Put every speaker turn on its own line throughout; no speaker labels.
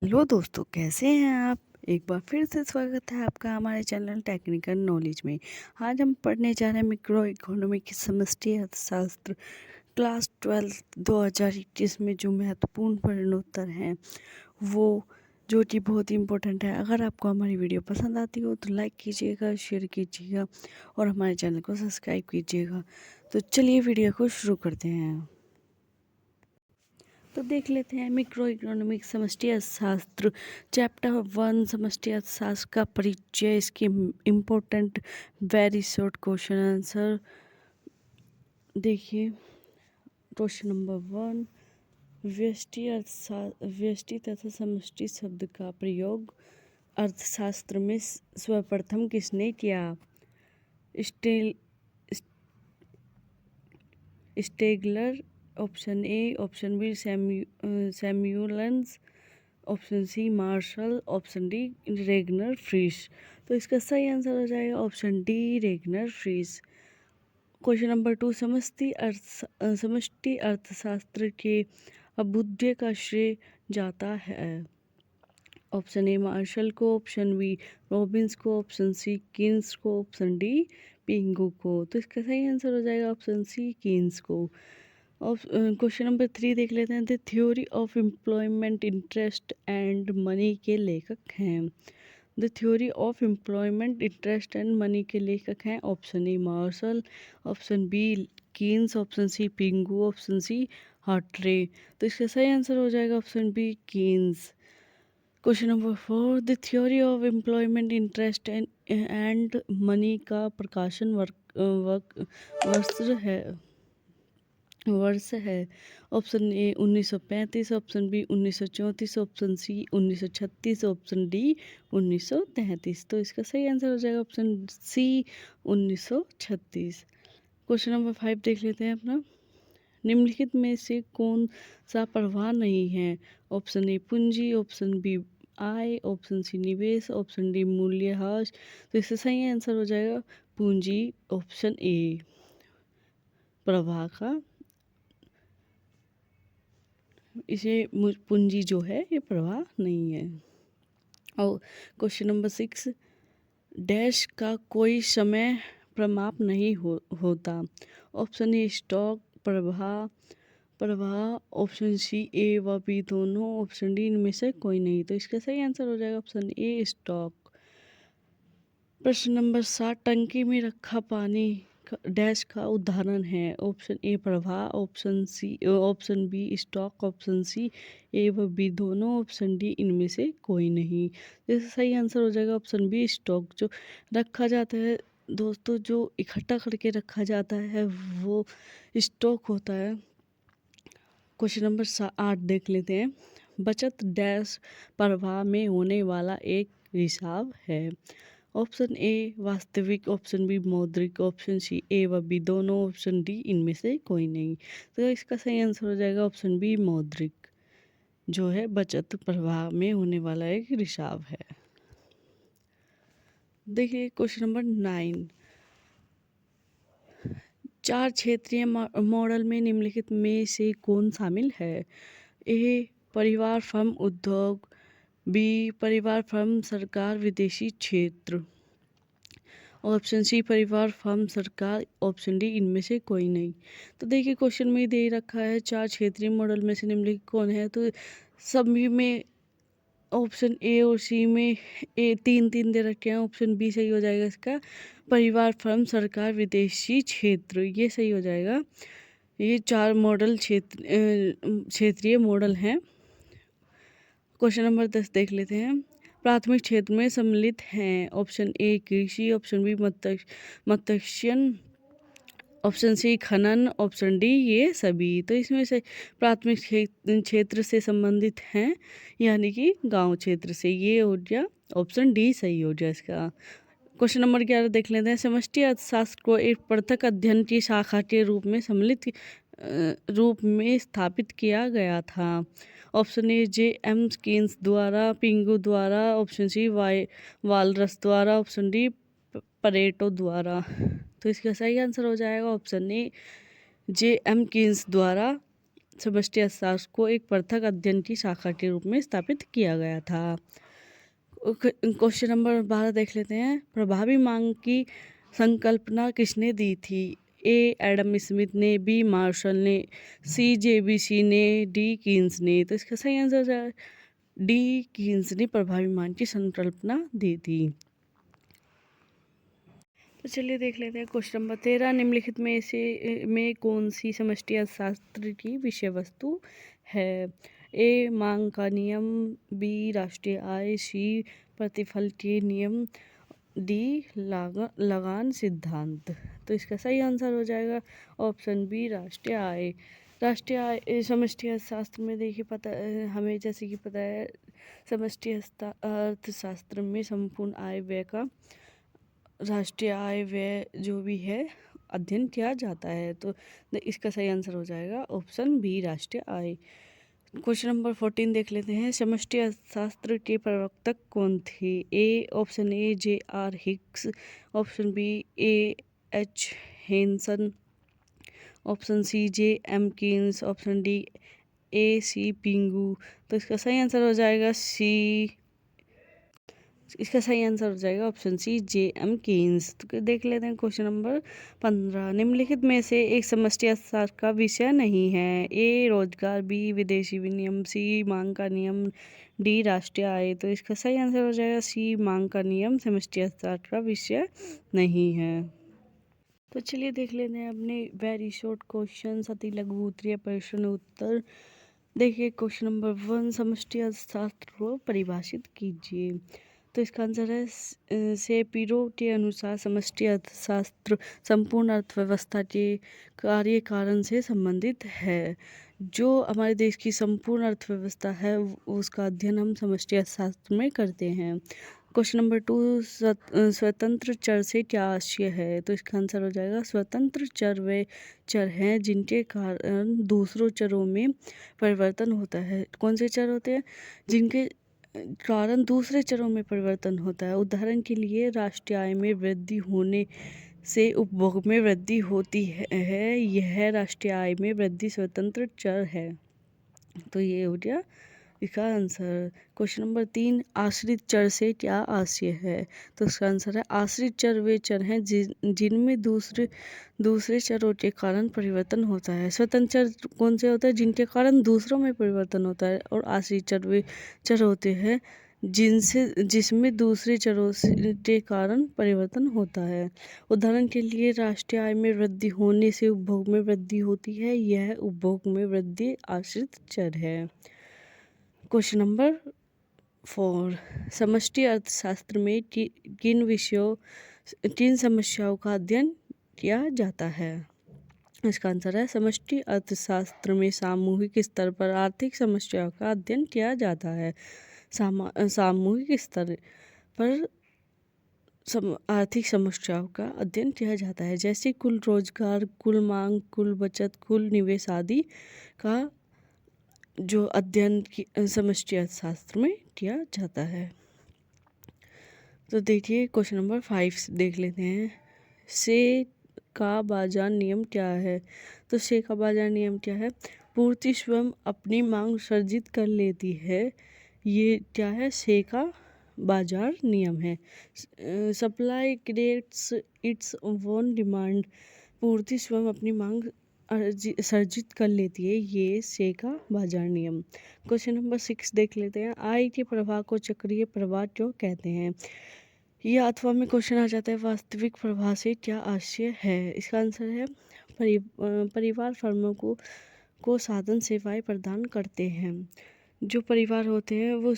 Hello दोस्तों, कैसे हैं आप? एक बार फिर से स्वागत है आपका हमारे चैनल टेक्निकल नॉलेज में। आज हम पढ़ने जा रहे हैं मैक्रो इकोनॉमिक समष्टि अर्थशास्त्र क्लास 12 2021 में जो महत्वपूर्ण प्रश्नोत्तर हैं वो जो कि बहुत ही इम्पोर्टेंट है। अगर आपको हमारी वीडियो पसंद आती हो तो लाइक कीजिएगा, शेयर कीजिएगा और हमारे चैनल को सब्सक्राइब कीजिएगा। तो चलिए वीडियो को शुरू करते हैं। तो देख लेते हैं मैक्रो इकोनॉमिक समष्टि अर्थशास्त्र चैप्टर 1 समष्टि अर्थशास्त्र का परिचय, इसके important very short question answer. देखिए क्वेश्चन नंबर 1, व्यष्टि तथा समष्टि शब्द का प्रयोग अर्थशास्त्र में सर्वप्रथम किसने किया? स्टेल Stigler, option A, option B Samuelson, option C Marshall, option D Ragnar Frisch. तो इसका सही आंसर हो जाएगा option D Ragnar Frisch. Question number 2, समष्टि अर्थशास्त्र के अभ्युदय का श्रेय जाता है? ऑप्शन ए मार्शल को, ऑप्शन बी रॉबिन्स को, ऑप्शन सी कीन्स को, ऑप्शन डी पिंगू को। तो इसका सही आंसर हो जाएगा ऑप्शन सी कीन्स को। क्वेश्चन नंबर 3 देख लेते हैं। The theory of employment interest and money के लेखक हैं? The theory of employment interest and money के लेखक हैं option A Marshall, option B Keynes, option C Pigou, option C Hawtrey. तो इसका सही आंसर हो जाएगा option B Keynes. Question number 4, the theory of employment interest and money का प्रकाशन वर्ष है? Option A 1935, option B 1934, option C 1936, option D 1933। तो इसका सही आंसर हो जाएगा ऑप्शन सी 1936। क्वेश्चन नंबर 5 देख लेते हैं अपना। निम्नलिखित में से कौन सा प्रवाह नहीं है? ऑप्शन ए पूंजी, ऑप्शन बी आय, ऑप्शन सी निवेश, ऑप्शन डी मूल्यह्रास। तो इसका सही आंसर हो जाएगा पूंजी, ऑप्शन ए प्रवाह का, इसे पूंजी जो है ये प्रवाह नहीं है। और क्वेश्चन नंबर 6, डैश का कोई समय प्रमाप नहीं होता? ऑप्शन ए स्टॉक प्रवाह, ऑप्शन सी ए व बी दोनों, ऑप्शन डी इनमें से कोई नहीं। तो इसका सही आंसर हो जाएगा ऑप्शन ए स्टॉक। प्रश्न नंबर 7, टंकी में रखा पानी डैश का उदाहरण है? ऑप्शन ए प्रवाह, option B stock, option C A व बी दोनों, ऑप्शन डी इनमें से कोई नहीं। इसका सही आंसर हो जाएगा ऑप्शन बी स्टॉक। जो रखा जाता है दोस्तों, जो इकट्ठा करके रखा जाता है वो स्टॉक होता है। क्वेश्चन नंबर 8 देख लेते हैं। बचत डैश प्रवाह में होने वाला एक हिसाब है? ऑप्शन ए वास्तविक, ऑप्शन बी मौद्रिक, ऑप्शन सी ए व बी दोनों, ऑप्शन डी इनमें से कोई नहीं। तो इसका सही आंसर हो जाएगा ऑप्शन बी मौद्रिक, जो है बचत प्रवाह में होने वाला एक हिसाब है। देखिए क्वेश्चन नंबर 9, चार क्षेत्रीय मॉडल में निम्नलिखित में से कौन शामिल है? ए परिवार फर्म उद्योग, बी परिवार फर्म सरकार विदेशी क्षेत्र, ऑप्शन सी परिवार फर्म सरकार, ऑप्शन डी इनमें से कोई नहीं। तो देखिए क्वेश्चन में दे रखा है चार क्षेत्रीय मॉडल में से निम्नलिखित कौन है? तो सभी में ऑप्शन ए और सी में ए 3-3 दे रखे हैं, ऑप्शन बी सही हो जाएगा इसका, परिवार फर्म सरकार विदेशी क्षेत्र, ये सही हो जाएगा। ये चार मॉडल क्षेत्रीय मॉडल हैं। क्वेश्चन नंबर 10 देख लेते हैं। प्राथमिक क्षेत्र में सम्मिलित हैं? ऑप्शन ए कृषि, ऑप्शन बी मत्स्यन, ऑप्शन सी खनन, ऑप्शन डी ये सभी। तो इसमें से प्राथमिक क्षेत्र से संबंधित हैं यानी कि गांव क्षेत्र से, ये हो गया ऑप्शन डी सही हो गया इसका। क्वेश्चन नंबर 11 देख लेते हैं। समष्टि अर्थशास्त्र को एक पृथक अध्ययन की शाखा के रूप में सम्मिलित रूप में स्थापित किया गया था? Option A J M Keynes द्वारा, पिंगू द्वारा, ऑप्शन सी वालरस द्वारा, ऑप्शन डी परेटो द्वारा। तो इसका सही आंसर हो जाएगा option A J M Keynes द्वारा समष्टि अर्थशास्त्र को एक पृथक अध्ययन की शाखा के रूप में स्थापित किया गया था। क्वेश्चन नंबर 12 देख लेते हैं। प्रभावी मांग की संकल्पना किसने दी थी? ए एडम स्मिथ ने, बी मार्शल ने, सी जेबीसी ने, डी कीन्स ने। तो इसका सही आंसर है डी कीन्स ने प्रभावी मांग की संकल्पना दी थी। तो चलिए देख लेते हैं क्वेश्चन नंबर 13। निम्नलिखित में कौन सी समष्टि अर्थशास्त्र की विषय वस्तु है? ए मांग का नियम, बी राष्ट्रीय आय, सी प्रतिफल के नियम, डी लगान सिद्धांत। तो इसका सही आंसर हो जाएगा ऑप्शन बी राष्ट्रीय आय। राष्ट्रीय आय समष्टि अर्थशास्त्र में देखिए हमें जैसे कि पता है समष्टि अर्थशास्त्र में संपूर्ण आय व्यय का राष्ट्रीय आय व्यय जो भी है अध्ययन किया जाता है। तो इसका सही आंसर हो जाएगा ऑप्शन बी राष्ट्रीय आय। क्वेश्चन नंबर 14 देख लेते हैं। समष्टि अर्थशास्त्र के प्रवर्तक कौन थे? A option A J R Hicks, option B A H Hansen, option C J M Keynes, option D A C Pigou. तो इसका सही आंसर हो जाएगा option C J M Keynes. तो देख लेते हैं क्वेश्चन नंबर 15। निम्नलिखित में से एक समष्टि अर्थशास्त्र का विषय नहीं है? ए रोजगार, बी विदेशी विनिमय, सी मांग का नियम, डी राष्ट्रीय आय। तो इसका सही आंसर हो जाएगा सी मांग का नियम समष्टि अर्थशास्त्र का विषय नहीं है। तो चलिए देख लेते हैं अपने वेरी शॉर्ट क्वेश्चन अति लघु उत्तरीय प्रश्न उत्तर। देखिए क्वेश्चन नंबर 1, समष्टि अर्थशास्त्र को परिभाषित कीजिए। तो इसका आंसर है शेपिरो के अनुसार समष्टि अर्थशास्त्र संपूर्ण अर्थव्यवस्था के कार्य कारण से संबंधित है। जो हमारे देश की संपूर्ण अर्थव्यवस्था है उसका अध्ययन हम समष्टि अर्थशास्त्र में करते हैं। क्वेश्चन नंबर 2, स्वतंत्र चर से क्या आशय है? तो इसका आंसर हो जाएगा स्वतंत्र चर वे चर हैं जिनके कारण दूसरों चरों में परिवर्तन होता है। कौन से चर होते हैं? जिनके कारण दूसरे चरों में परिवर्तन होता है। उदाहरण के लिए राष्ट्रीय आय में वृद्धि होने से उपभोग में वृद्धि होती है। यह राष्ट्रीय आय में वृद्धि स्वतंत्र चर है। तो ये हो गया इसका आंसर। क्वेश्चन नंबर 3, आश्रित चर से क्या आशय है? तो इसका आंसर है आश्रित चर वे चर हैं जिनमें दूसरे चरों के कारण परिवर्तन होता है। स्वतंत्र चर कौन से होते हैं? जिनके कारण दूसरों में परिवर्तन होता है। और आश्रित चर वे चर होते हैं जिसमें दूसरे चरों के कारण परिवर्तन होता है। उदाहरण के लिए राष्ट्रीय आय में वृद्धि होने से उपभोग में वृद्धि होती है। यह उपभोग में वृद्धि आश्रित चर है। क्वेश्चन नंबर 4, समष्टि अर्थशास्त्र में किन समस्याओं का अध्ययन किया जाता है? इसका आंसर है समष्टि अर्थशास्त्र में सामूहिक स्तर पर आर्थिक समस्याओं का अध्ययन किया जाता है। सामूहिक स्तर पर आर्थिक समस्याओं का अध्ययन किया जाता है, जैसे कुल रोजगार, कुल मांग, कुल बचत, कुल निवेश आदि का जो अध्ययन की समष्टि अर्थशास्त्र में किया जाता है। तो देखिए क्वेश्चन नंबर 5 देख लेते हैं। से का बाजार नियम क्या है? तो से का बाजार नियम क्या है? पूर्ति स्वयं अपनी मांग सर्जित कर लेती है। ये क्या है? से का बाजार नियम है। Supply creates its own demand. पूर्ति स्वयं अपनी मांग सर्जित कर लेती है। ये से का बाजार नियम। क्वेश्चन नंबर 6 देख लेते हैं। आय के प्रवाह को चक्रीय प्रवाह क्यों कहते हैं? यह अथवा में क्वेश्चन आ जाता है वास्तविक प्रवाह से क्या आशय है? इसका आंसर है परिवार फर्मों को साधन सेवाएं प्रदान करते हैं। जो परिवार होते हैं वो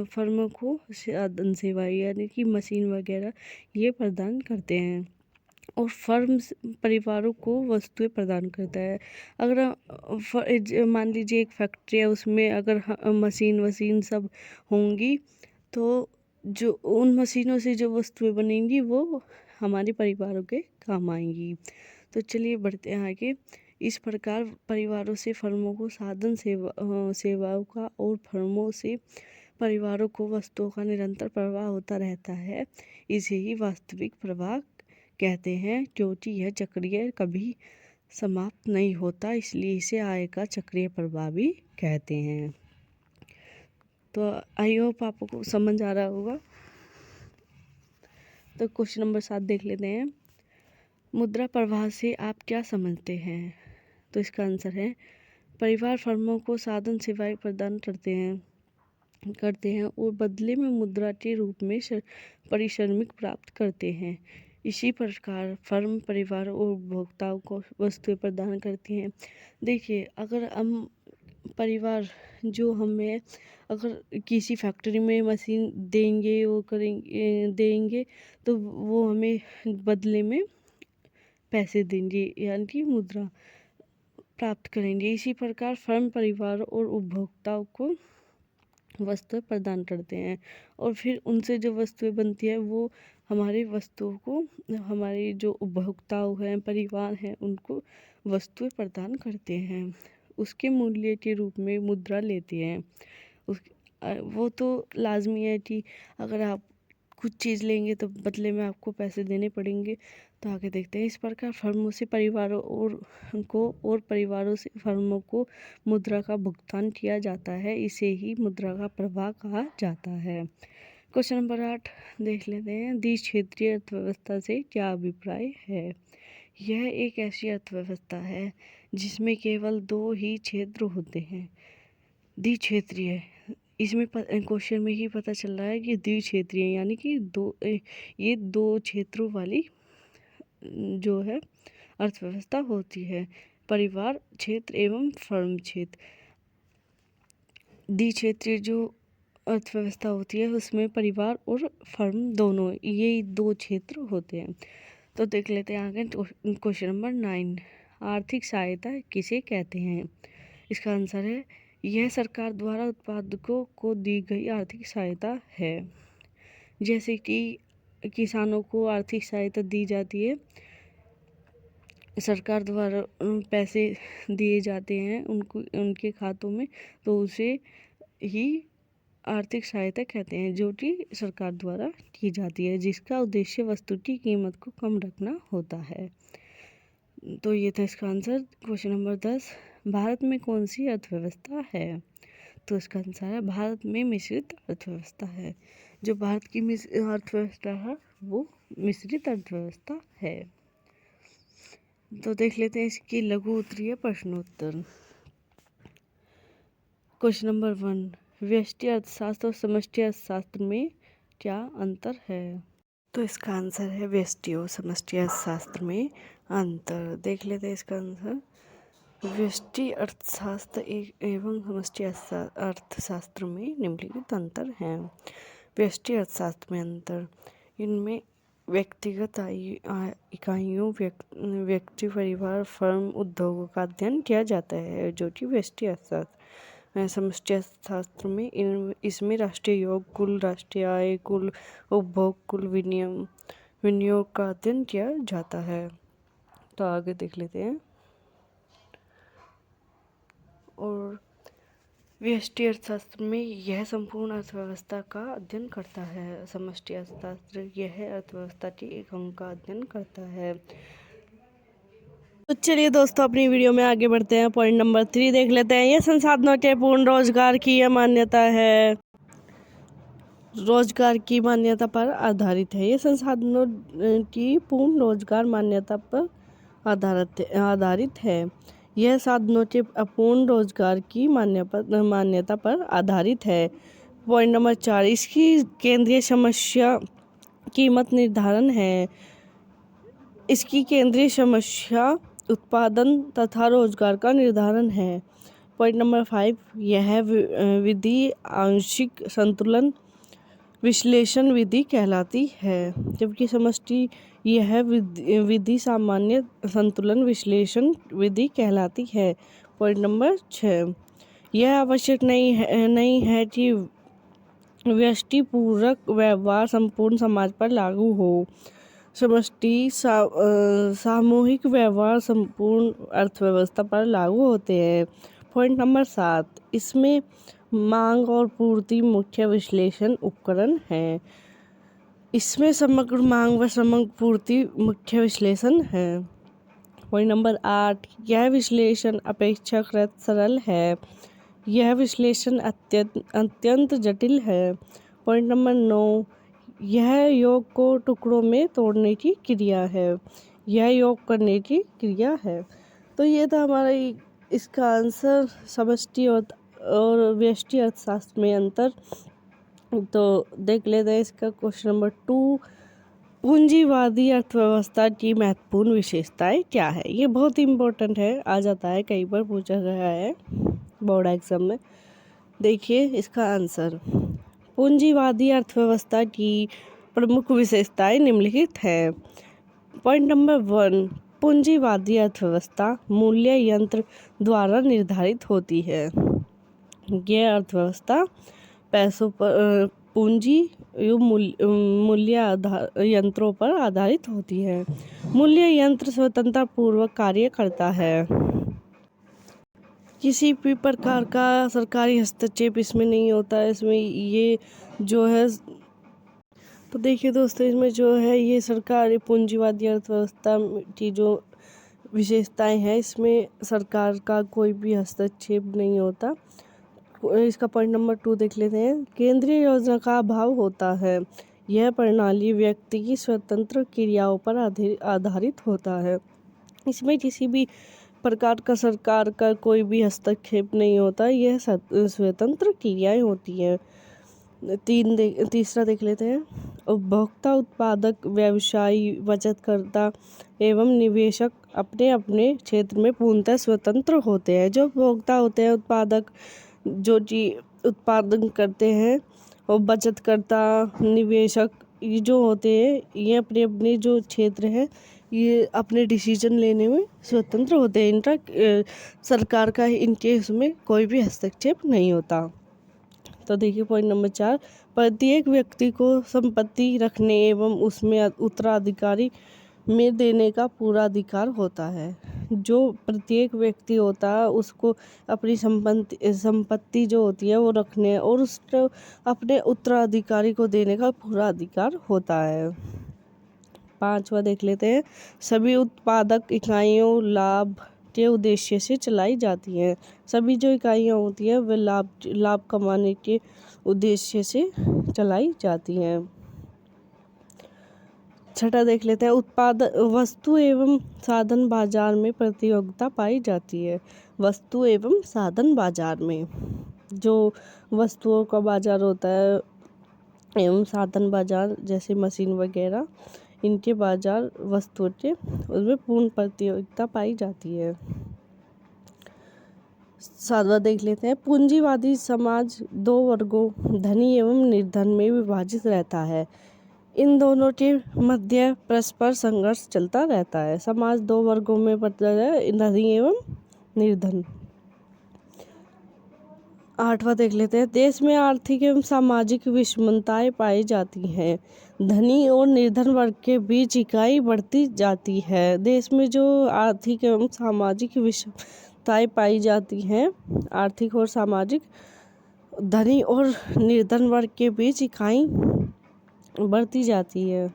फर्मों को साधन सेवाएं यानी कि मशीन वगैरह ये प्रदान करते हैं। और फर्म परिवारों को वस्तुएं प्रदान करता है। अगर मान लीजिए एक फैक्ट्री है, उसमें अगर मशीन वशीन सब होंगी तो जो उन मशीनों से जो वस्तुएं बनेंगी वो हमारे परिवारों के काम आएंगी। तो चलिए बढ़ते हैं आगे। इस प्रकार परिवारों से फर्मों को साधन सेवाओं का और फर्मों से परिवारों को वस्तुओं का निरंतर प्रवाह होता रहता है। इसे ही वास्तविक प्रवाह कहते हैं, क्योंकि यह चक्रीय कभी समाप्त नहीं होता, इसलिए इसे आय का चक्रीय प्रवाह भी कहते हैं। तो आई होप आपको समझ आ रहा होगा। तो क्वेश्चन नंबर 7 देख लेते हैं। मुद्रा प्रवाह से आप क्या समझते हैं? तो इसका आंसर है परिवार फर्मों को साधन सेवाएं प्रदान करते हैं और बदले में मुद्रा के रूप में पारिश्रमिक प्राप्त करते हैं। इसी प्रकार फर्म परिवार और उपभोक्ताओं को वस्तुएं प्रदान करती हैं। देखिए, अगर हम परिवार जो हमें अगर किसी फैक्ट्री में मशीन देंगे, वो देंगे, तो वो हमें बदले में पैसे देंगे, यानी कि मुद्रा प्राप्त करेंगे। इसी प्रकार फर्म परिवार और उपभोक्ताओं को वस्तुएं प्रदान करते हैं और फिर उनसे जो वस्तुएं बनती है वो हमारी वस्तुओं को, हमारे जो उपभोक्ताओं हैं, परिवार हैं, उनको वस्तुएं प्रदान करते हैं। उसके मूल्य के रूप में मुद्रा लेते हैं। वो तो लाजमी है कि अगर आप कुछ चीज़ लेंगे तो बदले में आपको पैसे देने पड़ेंगे। तो आगे देखते हैं। इस प्रकार फर्मों से परिवारों और परिवारों से फर्मों को मुद्रा का भुगतान किया जाता है। इसे ही मुद्रा का प्रवाह कहा जाता है। क्वेश्चन नंबर 8 देख लेते हैं। द्विक्षेत्रीय अर्थव्यवस्था से क्या अभिप्राय है? यह एक ऐसी अर्थव्यवस्था है जिसमें केवल 2 ही क्षेत्र होते हैं। द्विक्षेत्रीय, इसमें क्वेश्चन में ही पता चल रहा है कि द्विक्षेत्रीय यानी कि ये 2 क्षेत्रों वाली जो है अर्थव्यवस्था होती है। परिवार क्षेत्र एवं फर्म क्षेत्र। द्विक्षेत्रीय जो अर्थव्यवस्था होती है उसमें परिवार और फर्म दोनों, ये 2 क्षेत्र होते हैं। तो देख लेते हैं आगे क्वेश्चन नंबर 9। आर्थिक सहायता किसे कहते हैं? इसका आंसर है यह सरकार द्वारा उत्पादकों को दी गई आर्थिक सहायता है। जैसे कि किसानों को आर्थिक सहायता दी जाती है, सरकार द्वारा पैसे दिए जाते हैं उनके खातों में, तो उसे ही आर्थिक सहायता कहते हैं, जो कि सरकार द्वारा की जाती है, जिसका उद्देश्य वस्तु की कीमत को कम रखना होता है। तो ये था इसका आंसर। Question number 10। भारत में कौन सी अर्थव्यवस्था है? तो इसका आंसर है भारत में मिश्रित अर्थव्यवस्था है। जो भारत की अर्थव्यवस्था है वो मिश्रित अर्थव्यवस्था है। तो देख लेते हैं इसकी लघु उत्तरीय प्रश्नोत्तर। Question number 1। व्यष्टि अर्थशास्त्र और समष्टि अर्थशास्त्र में क्या अंतर है? तो इसका आंसर है व्यष्टि और समष्टि अर्थशास्त्र में अंतर। देख लेते हैं इसका आंसर। व्यष्टि अर्थशास्त्र एवं समष्टि अर्थशास्त्र में निम्नलिखित अंतर हैं। व्यष्टि अर्थशास्त्र में अंतर, इनमें व्यक्तिगत इकाइयों, व्यक्ति, परिवार, फर्म, उद्योगों का अध्ययन किया जाता है, जो कि व्यष्टि अर्थशास्त्र। समष्टि अर्थशास्त्र में इसमें राष्ट्रीय योग, कुल राष्ट्रीय आय, कुल उपभोग, कुल विनियोग का अध्ययन किया जाता है। तो आगे देख लेते हैं। और व्यष्टि अर्थशास्त्र में यह संपूर्ण अर्थव्यवस्था का अध्ययन करता है। समष्टि अर्थशास्त्र यह अर्थव्यवस्था के एक अंग का अध्ययन करता है। तो चलिए दोस्तों, अपनी वीडियो में आगे बढ़ते हैं। पॉइंट नंबर 3 देख लेते हैं। यह संसाधनों के पूर्ण रोजगार की यह मान्यता है, रोजगार की मान्यता पर आधारित है। यह संसाधनों की पूर्ण रोजगार मान्यता पर आधारित है। यह साधनों के अपूर्ण रोजगार की मान्यता पर आधारित है। Point number 4। इसकी केंद्रीय समस्या कीमत निर्धारण है। इसकी केंद्रीय समस्या उत्पादन तथा रोजगार का निर्धारण है। Point number 5। यह विधि आंशिक संतुलन विश्लेषण विधि कहलाती है, जबकि समष्टि यह विधि सामान्य संतुलन विश्लेषण विधि कहलाती है। Point number 6। यह आवश्यक नहीं है कि व्यष्टि पूरक व्यवहार संपूर्ण समाज पर लागू हो। समष्टि सामूहिक व्यवहार संपूर्ण अर्थव्यवस्था पर लागू होते हैं। Point number 7। इसमें मांग और पूर्ति मुख्य विश्लेषण उपकरण है। इसमें समग्र मांग व समग्र पूर्ति मुख्य विश्लेषण है। पॉइंट नंबर 8, यह विश्लेषण अपेक्षाकृत सरल है। यह विश्लेषण अत्यंत जटिल है। पॉइंट नंबर 9, यह योग को टुकड़ों में तोड़ने की क्रिया है। यह योग करने की क्रिया है। तो ये था हमारा इसका आंसर, समष्टि और व्यष्टि अर्थशास्त्र में अंतर। तो देख लेते हैं इसका क्वेश्चन नंबर 2, पूंजीवादी अर्थव्यवस्था की महत्वपूर्ण विशेषताएं क्या है। ये बहुत इम्पोर्टेंट है, आ जाता है, कई बार पूछा गया है बोर्ड एग्जाम में। देखिए इसका आंसर, पूंजीवादी अर्थव्यवस्था की प्रमुख विशेषताएं निम्नलिखित है। पॉइंट नंबर 1, पूंजीवादी अर्थव्यवस्था मूल्य यंत्र द्वारा निर्धारित होती है। यह अर्थव्यवस्था पैसों पर पूंजी मूल्य यंत्रों पर आधारित होती है। मूल्य यंत्र स्वतंत्रता पूर्वक कार्य करता है। किसी भी प्रकार का सरकारी हस्तक्षेप इसमें नहीं होता है। इसमें ये जो है, तो देखिए दोस्तों, इसमें जो है ये सरकारी पूंजीवादी अर्थव्यवस्था की जो विशेषताएं हैं, इसमें सरकार का कोई भी हस्तक्षेप नहीं होता। इसका पॉइंट नंबर 2 देख लेते हैं, केंद्रीय योजना का अभाव होता है। यह प्रणाली व्यक्ति की स्वतंत्र क्रियाओं पर आधारित होता है। इसमें किसी भी प्रकार का सरकार का कोई भी हस्तक्षेप नहीं होता। यह स्वतंत्र क्रियाएं होती हैं। तीसरा देख लेते हैं, उपभोक्ता, उत्पादक, व्यवसायी, बचतकर्ता एवं निवेशक अपने अपने क्षेत्र में पूर्णतः स्वतंत्र होते हैं। जो उपभोक्ता होते हैं, उत्पादक जो चीज उत्पादन करते हैं, और बचतकर्ता, निवेशक ये जो होते हैं, ये अपने अपने जो क्षेत्र है, ये अपने डिसीजन लेने में स्वतंत्र होते हैं। इनका सरकार का इनके इसमें कोई भी हस्तक्षेप नहीं होता। तो देखिए पॉइंट नंबर 4, प्रत्येक व्यक्ति को संपत्ति रखने एवं उसमें उत्तराधिकारी में देने का पूरा अधिकार होता है। जो प्रत्येक व्यक्ति होता है उसको अपनी संपत्ति जो होती है वो रखने और उसको अपने उत्तराधिकारी को देने का पूरा अधिकार होता है। 5वां देख लेते हैं, सभी उत्पादक इकाइयों लाभ के उद्देश्य से चलाई जाती हैं। सभी जो इकाइयाँ होती हैं वे लाभ कमाने के उद्देश्य से चलाई जाती हैं। 6 देख लेते हैं, वस्तु एवं साधन बाजार में प्रतियोगिता पाई जाती है। वस्तु एवं साधन बाजार में जो वस्तुओं का बाजार होता है एवं साधन बाजार जैसे मशीन वगैरह, इनके बाजार वस्तुओं के उसमें पूर्ण प्रतियोगिता पाई जाती है। 7वां देख लेते हैं, पूंजीवादी समाज 2 वर्गों धनी एवं निर्धन में विभाजित रहता है। इन दोनों के मध्य परस्पर संघर्ष चलता रहता है। समाज 2 वर्गों में बंटा है, धनी एवं निर्धन। 8वां देख लेते हैं, देश में आर्थिक एवं सामाजिक विषमताएं पाई जाती हैं। धनी और निर्धन वर्ग के बीच इकाई बढ़ती जाती है। देश में जो आर्थिक एवं सामाजिक विषमताएं पाई जाती हैं, आर्थिक और सामाजिक, धनी और निर्धन वर्ग के बीच इकाई बढ़ती जाती है।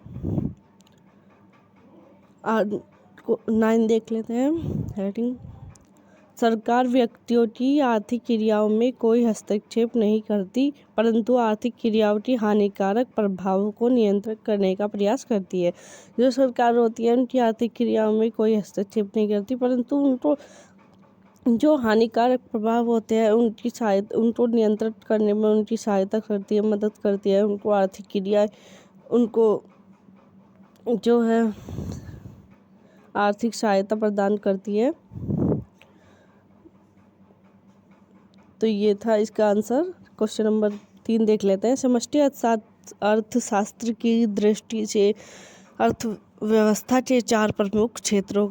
9 देख लेते हैं, हेडिंग, सरकार व्यक्तियों की आर्थिक क्रियाओं में कोई हस्तक्षेप नहीं करती, परंतु आर्थिक क्रियाओं की हानिकारक प्रभावों को नियंत्रित करने का प्रयास करती है। जो सरकार होती है उनकी आर्थिक क्रियाओं में कोई हस्तक्षेप नहीं करती, परंतु उनको जो हानिकारक प्रभाव होते हैं उनको नियंत्रित करने में उनकी सहायता करती है, मदद करती है। उनको आर्थिक क्रियाएं उनको जो है आर्थिक सहायता प्रदान करती है। तो ये था इसका आंसर। क्वेश्चन नंबर 3 देख लेते हैं, समष्टि अर्थशास्त्र की दृष्टि से अर्थव्यवस्था के 4 प्रमुख क्षेत्रों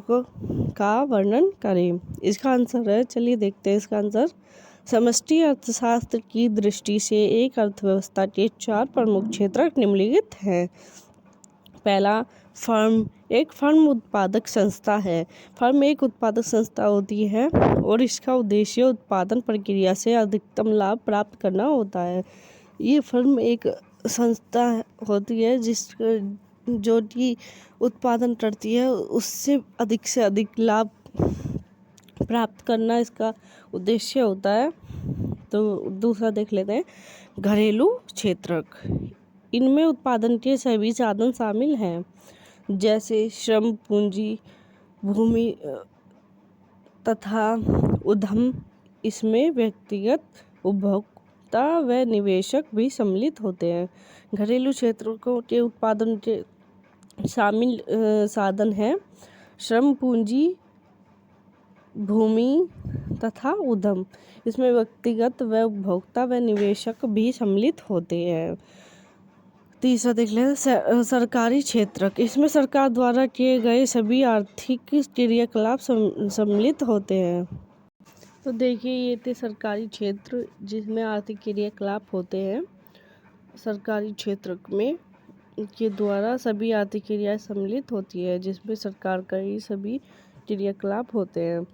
का वर्णन करें। इसका आंसर है, चलिए देखते हैं इसका आंसर। समष्टि अर्थशास्त्र की दृष्टि से एक अर्थव्यवस्था के 4 प्रमुख क्षेत्र निम्नलिखित हैं। पहला, फर्म। एक फर्म उत्पादक संस्था है। फर्म एक उत्पादक संस्था होती है और इसका उद्देश्य उत्पादन प्रक्रिया से अधिकतम लाभ प्राप्त करना होता है। ये फर्म एक संस्था होती है जो कि उत्पादन करती है उससे अधिक से अधिक लाभ प्राप्त करना इसका उद्देश्य होता है। तो दूसरा देख लेते हैं, घरेलू क्षेत्रक। इनमें उत्पादन के सभी साधन शामिल हैं, जैसे श्रम, पूंजी, भूमि तथा उद्यम। इसमें व्यक्तिगत उपभोक्ता व निवेशक भी सम्मिलित होते हैं। घरेलू क्षेत्रों के उत्पादन के शामिल साधन हैं श्रम, पूंजी, भूमि तथा उद्यम। इसमें व्यक्तिगत व उपभोक्ता व निवेशक भी सम्मिलित होते हैं। तीसरा देख लें, सरकारी क्षेत्रक। इसमें सरकार द्वारा किए गए सभी आर्थिक क्रियाकलाप सम्मिलित होते हैं। तो देखिए, ये थे सरकारी क्षेत्र जिसमें आर्थिक क्रियाकलाप होते हैं। सरकारी क्षेत्र में के द्वारा सभी आर्थिक क्रियाएं सम्मिलित होती है, जिसमें सरकार का ही सभी क्रियाकलाप होते हैं।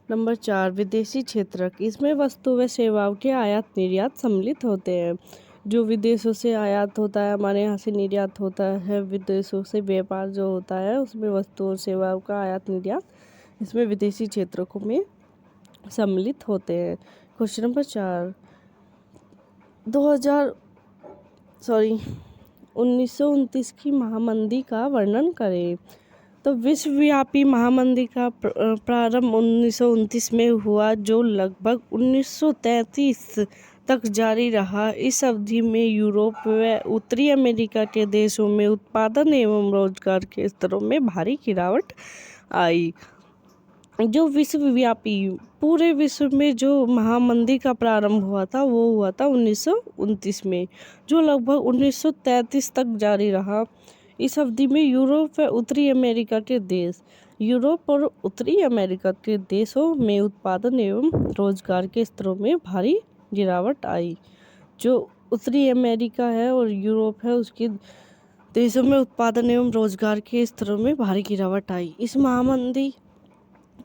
नंबर 4, विदेशी क्षेत्रक। इसमें वस्तु व सेवाओं के आयात निर्यात सम्मिलित होते हैं। जो विदेशों से आयात होता है, हमारे यहाँ से निर्यात होता है, विदेशों से व्यापार जो होता है उसमें वस्तु और सेवाओं का आयात निर्यात इसमें विदेशी क्षेत्रों में सम्मिलित होते हैं। क्वेश्चन नंबर 4, 1929 की महामंदी का वर्णन करें। तो विश्वव्यापी महामंदी का प्रारंभ 1929 में हुआ, जो लगभग 1933 तक जारी रहा। इस अवधि में यूरोप व उत्तरी अमेरिका के देशों में उत्पादन एवं रोजगार के स्तरों में भारी गिरावट आई। जो विश्वव्यापी पूरे विश्व में जो महामंदी का प्रारंभ हुआ था वो हुआ था 1929 में, जो लगभग 1933 तक जारी रहा। इस अवधि में यूरोप और उत्तरी अमेरिका के देशों में उत्पादन एवं रोजगार के स्तरों में भारी गिरावट आई। जो उत्तरी अमेरिका है और यूरोप है उसके देशों में उत्पादन एवं रोजगार के स्तरों में भारी गिरावट आई। इस महामंदी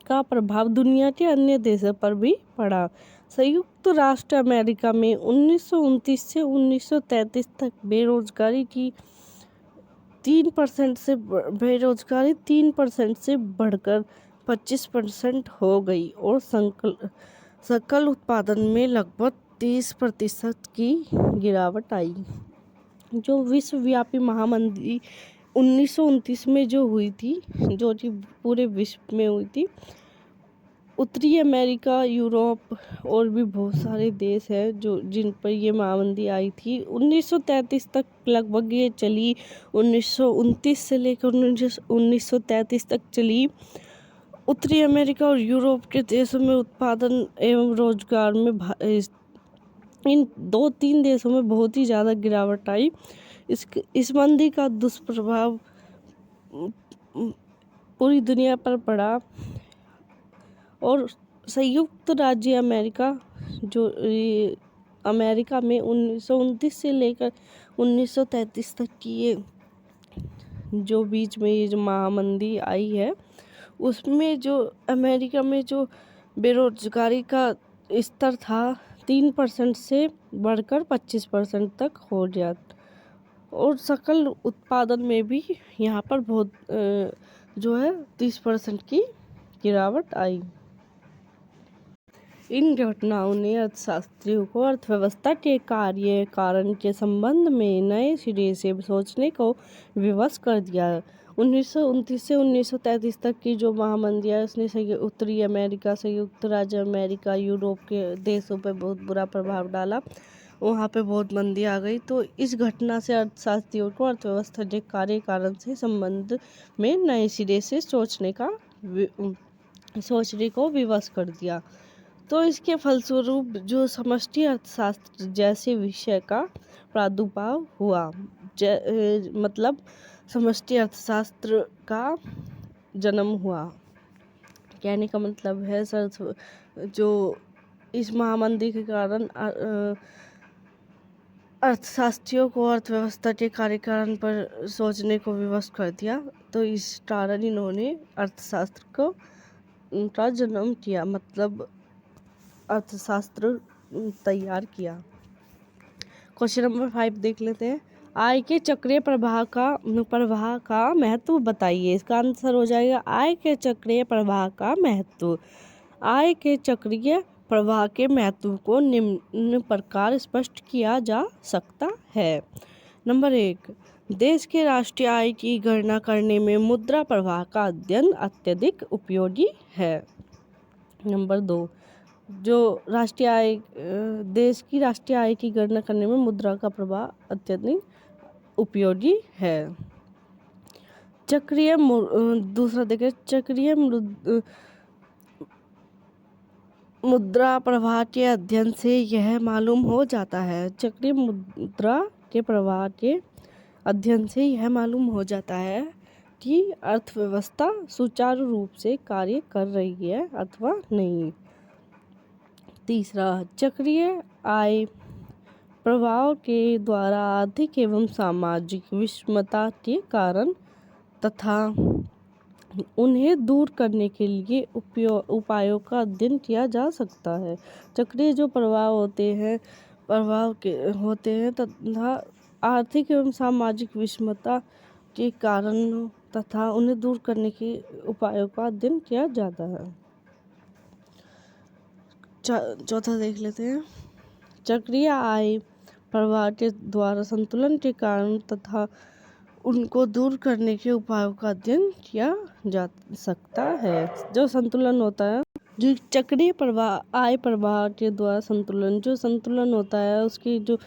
का प्रभाव दुनिया के अन्य देशों पर भी पड़ा। संयुक्त राष्ट्र अमेरिका में 1929 से 1933 तक बेरोजगारी 3% से बढ़कर 25% हो गई और सकल उत्पादन में लगभग 30% की गिरावट आई। जो विश्वव्यापी महामंदी 1929 में जो हुई थी, जो कि पूरे विश्व में हुई थी, उत्तरी अमेरिका, यूरोप और भी बहुत सारे देश हैं जो जिन पर ये महामंदी आई थी। 1933 तक लगभग ये चली। 1929 से लेकर 1933 तक चली। उत्तरी अमेरिका और यूरोप के देशों में उत्पादन एवं रोजगार में इन 2-3 देशों में बहुत ही ज़्यादा गिरावट आई। इस मंदी का दुष्प्रभाव पूरी दुनिया पर पड़ा और संयुक्त राज्य अमेरिका अमेरिका में 1929 से लेकर 1933 तक की ये जो बीच में ये जो महामंदी आई है, उसमें जो अमेरिका में जो बेरोजगारी का स्तर था 3% से बढ़कर 25% तक हो गया और सकल उत्पादन में भी यहाँ पर बहुत जो है 30% की गिरावट आई। इन घटनाओं ने अर्थशास्त्रियों को अर्थव्यवस्था के कार्य कारण के संबंध में नए सिरे से सोचने को विवश कर दिया। 1929 से 1933 तक की जो महामंदी है उसने उत्तरी अमेरिका, संयुक्त राज्य अमेरिका, यूरोप के देशों पर बहुत बुरा प्रभाव डाला। वहाँ पे बहुत मंदी आ गई। तो इस घटना से अर्थशास्त्रियों को अर्थव्यवस्था के कार्य कारण से संबंध में नए सिरे से सोचने को विवश कर दिया। तो इसके फलस्वरूप जो समष्टि अर्थशास्त्र जैसे विषय का प्रादुर्भाव हुआ, मतलब समष्टि अर्थशास्त्र का जन्म हुआ। कहने का मतलब है सर, जो इस महामंदी के कारण अर्थशास्त्रियों को अर्थव्यवस्था के कार्य कारण पर सोचने को विवश कर दिया। तो इस कारण इन्होंने अर्थशास्त्र का जन्म किया, मतलब अर्थशास्त्र तैयार किया। क्वेश्चन नंबर 5 देख लेते हैं। आय के चक्रीय प्रवाह का महत्व बताइए। इसका आंसर हो जाएगा आय के चक्रीय प्रवाह का महत्व। आय के चक्रीय प्रवाह के महत्व को निम्न प्रकार स्पष्ट किया जा सकता है। नंबर 1, देश के राष्ट्रीय आय की गणना करने में मुद्रा प्रवाह का अध्ययन अत्यधिक उपयोगी है। नंबर 2, जो राष्ट्रीय आय देश की राष्ट्रीय आय की गणना करने में मुद्रा का प्रवाह अत्यधिक उपयोगी है। दूसरा देखिए, चक्रीय मुद्रा प्रवाह के अध्ययन से यह मालूम हो जाता है। चक्रीय मुद्रा के प्रवाह के अध्ययन से यह मालूम हो जाता है कि अर्थव्यवस्था सुचारू रूप से कार्य कर रही है अथवा नहीं। तीसरा, चक्रीय आय प्रवाह के द्वारा आर्थिक एवं सामाजिक विषमता के कारण तथा उन्हें दूर करने के लिए उपायों का अध्ययन किया जा सकता है। चक्रीय जो प्रवाह होते हैं तथा आर्थिक एवं सामाजिक विषमता के कारण तथा उन्हें दूर करने के उपायों का अध्ययन किया जाता है। चौथा देख लेते हैं, चक्रीय आय प्रवाह के द्वारा संतुलन के कारण तथा उनको दूर करने के उपायों का अध्ययन किया जा सकता है। जो संतुलन होता है, जो चक्रीय प्रवाह आय प्रवाह के द्वारा संतुलन होता है, उसके जो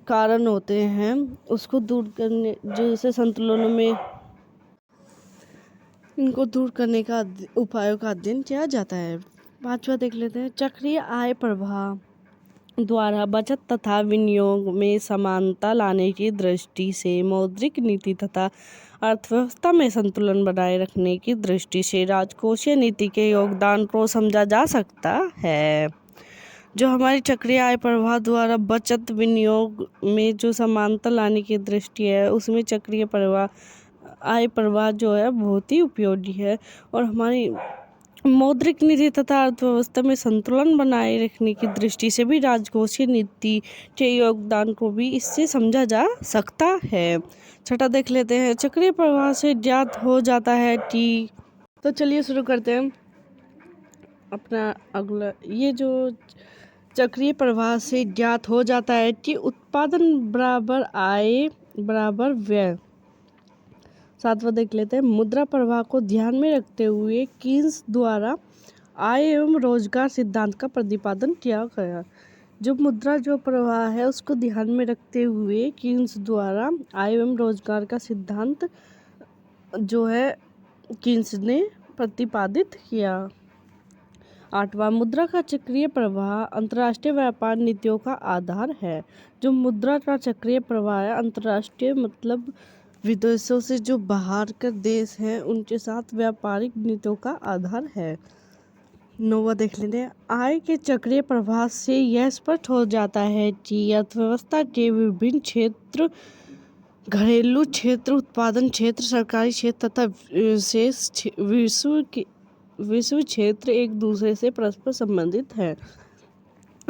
कारण होते हैं उसको दूर करने, जैसे संतुलन में इनको दूर करने का उपायों का अध्ययन किया जाता है। पांचवा देख लेते हैं, चक्रीय आय प्रवाह द्वारा बचत तथा विनियोग में समानता लाने की दृष्टि से मौद्रिक नीति तथा अर्थव्यवस्था में संतुलन बनाए रखने की दृष्टि से राजकोषीय नीति के योगदान को समझा जा सकता है। जो हमारी चक्रीय आय प्रवाह द्वारा बचत विनियोग में जो समानता लाने की दृष्टि है, उसमें चक्रीय आय प्रवाह जो है बहुत ही उपयोगी है और हमारी मौद्रिक नीति तथा अर्थव्यवस्था में संतुलन बनाए रखने की दृष्टि से भी राजकोषीय नीति के योगदान को भी इससे समझा जा सकता है। छठा देख लेते हैं, चक्रीय प्रवाह से ज्ञात हो जाता है कि, तो चलिए शुरू करते हैं अपना अगला। ये जो चक्रीय प्रवाह से ज्ञात हो जाता है कि उत्पादन बराबर आय बराबर व्यय। सातवां देख लेते हैं, मुद्रा प्रवाह को ध्यान में रखते हुए कीन्स द्वारा आय एवं रोजगार सिद्धांत का प्रतिपादन किया गया। जो मुद्रा जो प्रवाह है उसको ध्यान में रखते हुए कीन्स द्वारा आय एवं रोजगार का सिद्धांत जो है कीन्स ने प्रतिपादित किया। आठवां, मुद्रा का चक्रीय प्रवाह अंतर्राष्ट्रीय व्यापार नीतियों का आधार है। जो मुद्रा का चक्रीय प्रवाह है, अंतर्राष्ट्रीय मतलब विदेशों से जो बाहर के देश हैं उनके साथ व्यापारिक नीतियों का आधार है। नौवां देख लेते हैं, आय के चक्रीय प्रवाह से यह स्पष्ट हो जाता है कि अर्थव्यवस्था के विभिन्न क्षेत्र, घरेलू क्षेत्र, उत्पादन क्षेत्र, सरकारी क्षेत्र तथा विश्व क्षेत्र एक दूसरे से परस्पर संबंधित है।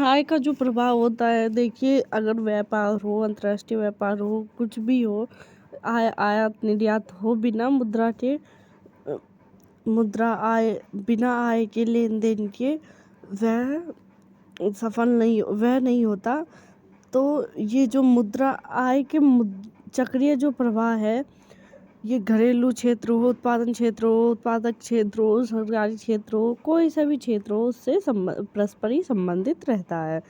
आय का जो प्रभाव होता है, देखिए अगर व्यापार हो, अंतर्राष्ट्रीय व्यापार हो, कुछ भी हो, आयात निर्यात हो, बिना आय के लेन देन के वह सफल नहीं होता। तो ये जो मुद्रा आय के चक्रीय जो प्रवाह है, ये घरेलू क्षेत्र हो, उत्पादन क्षेत्र हो, उत्पादक क्षेत्र हो, सरकारी क्षेत्र हो, कोई सा भी क्षेत्र हो, उससे परस्पर ही संबंधित रहता है।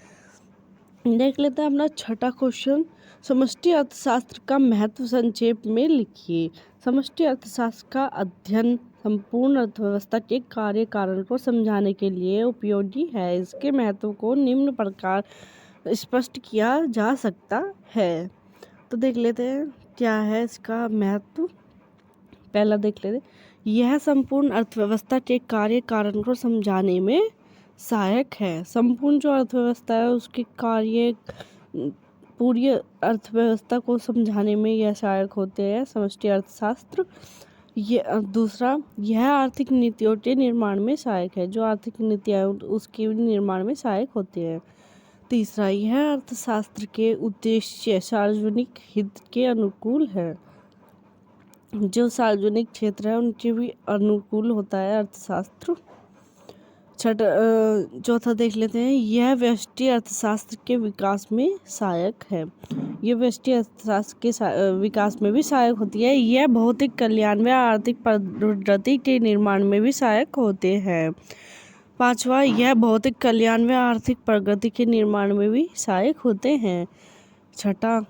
देख लेते हैं अपना छठा क्वेश्चन, समष्टि अर्थशास्त्र का महत्व संक्षेप में लिखिए। समष्टि अर्थशास्त्र का अध्ययन संपूर्ण अर्थव्यवस्था के कार्य कारण को समझाने के लिए उपयोगी है। इसके महत्व को निम्न प्रकार स्पष्ट किया जा सकता है। तो देख लेते हैं क्या है इसका महत्व। पहला देख लेते हैं, यह संपूर्ण अर्थव्यवस्था के कार्य कारण को समझाने में सहायक है। संपूर्ण जो अर्थव्यवस्था है उसके कार्य पूरी अर्थव्यवस्था को समझाने में यह सहायक होते हैं समष्टि अर्थशास्त्र। दूसरा, यह आर्थिक नीतियों के निर्माण में सहायक है। जो आर्थिक नीतियाँ उसके निर्माण में सहायक होते हैं। तीसरा, यह अर्थशास्त्र के उद्देश्य सार्वजनिक हित के अनुकूल है। जो सार्वजनिक क्षेत्र है उनके भी अनुकूल होता है अर्थशास्त्र। चौथा देख लेते हैं, यह व्यष्टि अर्थशास्त्र के विकास में सहायक है। यह व्यष्टि अर्थशास्त्र के विकास में भी सहायक होती है। यह भौतिक कल्याण व आर्थिक प्रगति के निर्माण में भी सहायक होते हैं। पांचवा, यह भौतिक कल्याण व आर्थिक प्रगति के निर्माण में भी सहायक होते हैं। छठा,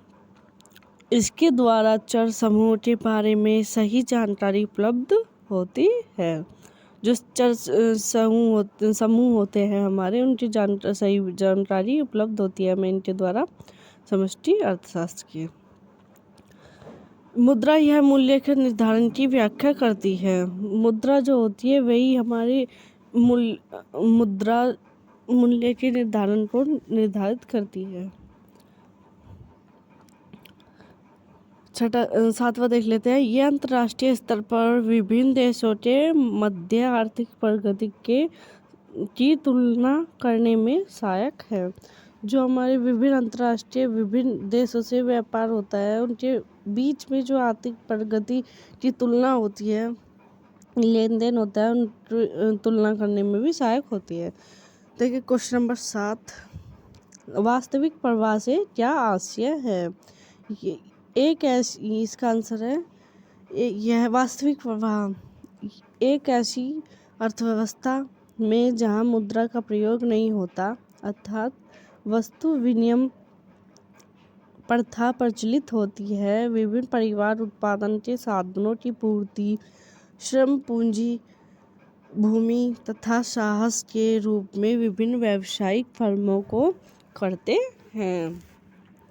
इसके द्वारा चर समूह के बारे में सही जानकारी उपलब्ध होती है। जो चर समूह होते हैं हमारे, उनकी सही जानकारी उपलब्ध होती है हमें इनके द्वारा समष्टि अर्थशास्त्र की। मुद्रा यह मूल्य के निर्धारण की व्याख्या करती है। मुद्रा जो होती है वही हमारे मुद्रा मूल्य के निर्धारण को निर्धारित करती है। सातवां देख लेते हैं, यह अंतर्राष्ट्रीय स्तर पर विभिन्न देशों के मध्य आर्थिक प्रगति की तुलना करने में सहायक है। जो हमारे विभिन्न अंतर्राष्ट्रीय विभिन्न देशों से व्यापार होता है उनके बीच में जो आर्थिक प्रगति की तुलना होती है, लेन देन होता है, उन तुलना करने में भी सहायक होती है। देखिए क्वेश्चन नंबर 7, वास्तविक प्रवाह से क्या आशय है। इसका आंसर है यह वास्तविक प्रवाह एक ऐसी अर्थव्यवस्था में जहां मुद्रा का प्रयोग नहीं होता, अर्थात वस्तु विनिमय प्रथा प्रचलित होती है। विभिन्न परिवार उत्पादन के साधनों की पूर्ति श्रम पूंजी, भूमि तथा साहस के रूप में विभिन्न व्यावसायिक फर्मों को करते हैं।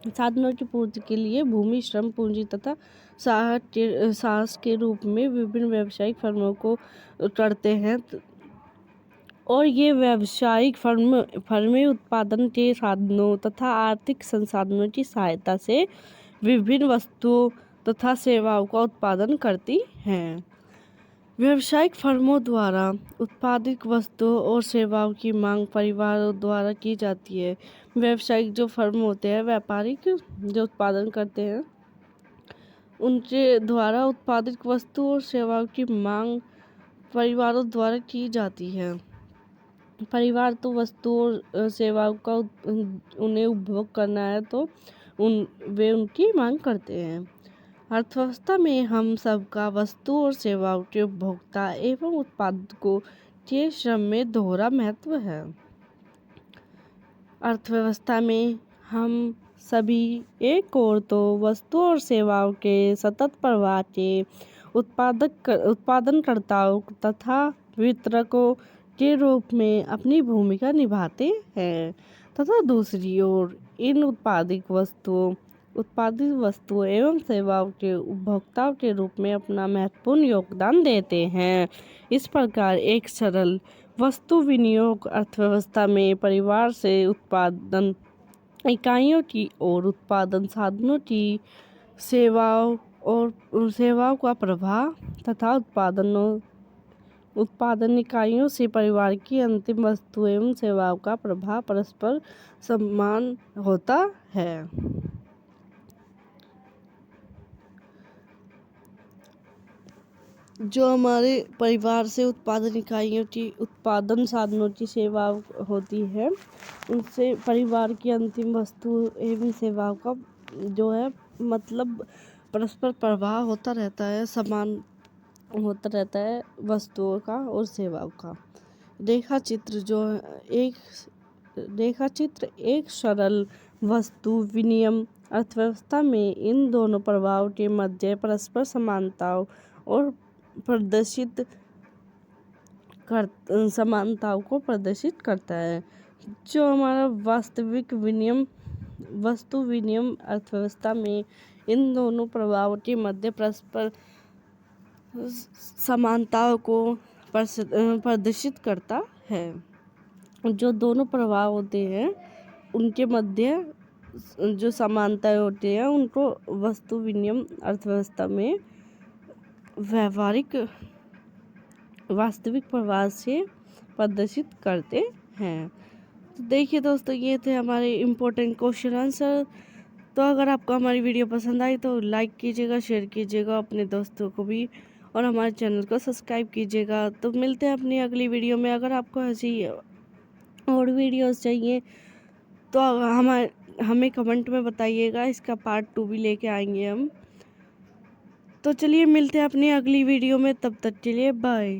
साधनों की पूर्ति के लिए भूमि, श्रम पूंजी तथा साहस के रूप में विभिन्न व्यावसायिक फर्मों को करते हैं। और ये व्यावसायिक फर्में उत्पादन के साधनों तथा आर्थिक संसाधनों की सहायता से विभिन्न वस्तुओं तथा सेवाओं का उत्पादन करती हैं। व्यावसायिक फर्मों द्वारा उत्पादित वस्तुओं और सेवाओं की मांग परिवारों द्वारा की जाती है। व्यावसायिक जो फर्म होते हैं, व्यापारिक जो उत्पादन करते हैं, उनके द्वारा उत्पादित वस्तुओं और सेवाओं की मांग परिवारों द्वारा की जाती है। परिवार तो वस्तुओं और सेवाओं का उन्हें उपभोग करना है तो वे उनकी मांग करते हैं। अर्थव्यवस्था में हम सबका वस्तु और सेवाओं के उपभोक्ता एवं उत्पादकों के श्रम में दोहरा महत्व है। अर्थव्यवस्था में हम सभी एक ओर तो वस्तुओं और सेवाओं के सतत प्रवाह के उत्पादनकर्ताओं तथा वितरकों के रूप में अपनी भूमिका निभाते हैं, तथा दूसरी ओर इन उत्पादित वस्तुओं एवं सेवाओं के उपभोक्ताओं के रूप में अपना महत्वपूर्ण योगदान देते हैं। इस प्रकार एक सरल वस्तु विनियोग अर्थव्यवस्था में परिवार से उत्पादन इकाइयों की और उत्पादन साधनों की सेवाओं का प्रवाह तथा उत्पादन इकाइयों से परिवार की अंतिम वस्तु एवं सेवाओं का प्रवाह परस्पर समान होता है। जो हमारे परिवार से उत्पादन इकाइयों की उत्पादन साधनों की सेवा होती है, उनसे परिवार की अंतिम वस्तु एवं सेवाओं का जो है मतलब परस्पर प्रवाह होता रहता है, समान होता रहता है वस्तुओं का और सेवाओं का। रेखाचित्र एक सरल वस्तु विनिमय अर्थव्यवस्था में इन दोनों प्रभावों के मध्य परस्पर समानताओं को प्रदर्शित करता है। जो हमारा वस्तु विनिमय अर्थव्यवस्था में इन दोनों प्रभावों के मध्य परस्पर समानताओं को प्रदर्शित करता है। जो दोनों प्रभाव होते हैं उनके मध्य जो समानताएं होती हैं उनको वस्तु विनिमय अर्थव्यवस्था में वास्तविक प्रभाव से प्रदर्शित करते हैं। तो देखिए दोस्तों, ये थे हमारे इम्पोर्टेंट क्वेश्चन आंसर। तो अगर आपको हमारी वीडियो पसंद आई तो लाइक कीजिएगा, शेयर कीजिएगा अपने दोस्तों को भी, और हमारे चैनल को सब्सक्राइब कीजिएगा। तो मिलते हैं अपनी अगली वीडियो में। अगर आपको ऐसी और वीडियोस चाहिए तो हमें कमेंट में बताइएगा, इसका पार्ट 2 भी लेके आएंगे हम। तो चलिए मिलते हैं अपनी अगली वीडियो में, तब तक के लिए बाय।